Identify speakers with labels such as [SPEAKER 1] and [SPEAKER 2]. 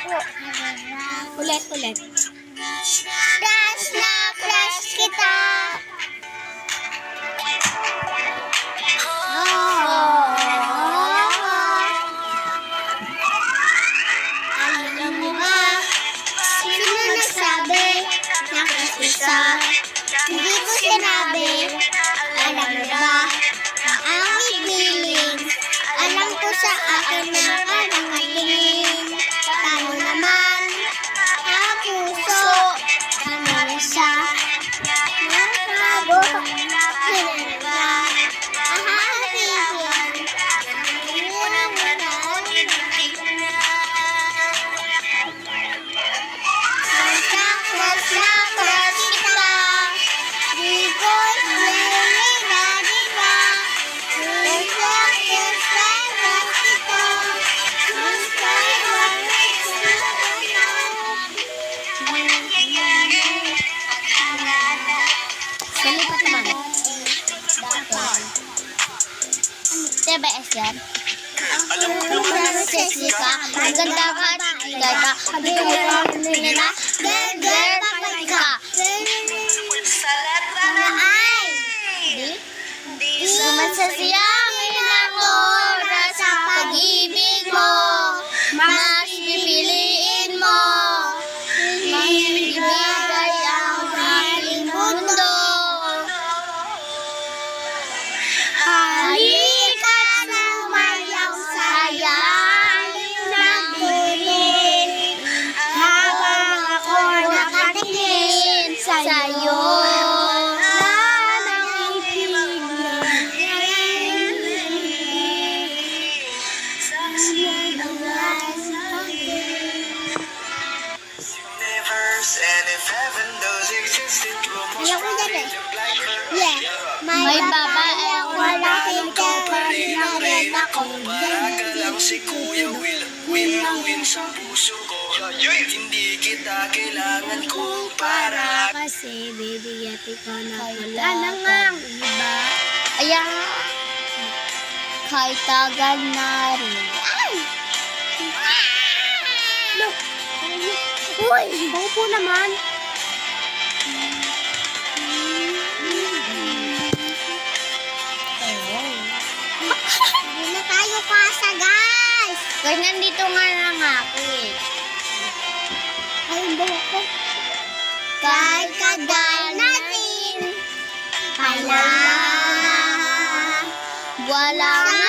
[SPEAKER 1] Ulit, ulit.
[SPEAKER 2] Crush na crush kita. Alam mo ba, sino nagsabi na crush kita? Hindi ko sinabi. Alam mo ba, ang aking feeling, alam ko sa akin na parang katingin. Tamo naman, ang puso, ano siya? Nakago, hinala,
[SPEAKER 1] Salipat naman. TBS yan.
[SPEAKER 2] Alam mo naman sexy ka, ang ganda ka, chika ka, habang nila, girl, patay ka. Ay, di sumasasiyangin ako sa pag-ibig mo, mas pipiliin mo, ibigay ang aking mundo. Halika na umayaw saya ng gulin, habang ako nakatingin sa'yo.
[SPEAKER 3] And if heaven does exist, it will most
[SPEAKER 2] Ayoko dyan
[SPEAKER 3] probably
[SPEAKER 2] eh.
[SPEAKER 3] look like her.
[SPEAKER 2] Yeah,
[SPEAKER 1] May babae
[SPEAKER 2] ang malaking kapal na rin ako.
[SPEAKER 3] Para ka lang si Kuya Will, win na win sa puso ko. Hindi kita kailangan kung para.
[SPEAKER 2] Kasi baby, yati ko na wala na nga ang iba.
[SPEAKER 1] Ayan. Kahit tagal na rin.
[SPEAKER 2] Look! Uy! Bango po naman! Hindi na tayo kasa, guys!
[SPEAKER 1] Kaya nandito nga lang ako eh.
[SPEAKER 2] Ay, ang bango ko. Kahit tagal natin, pala.
[SPEAKER 1] Wala nga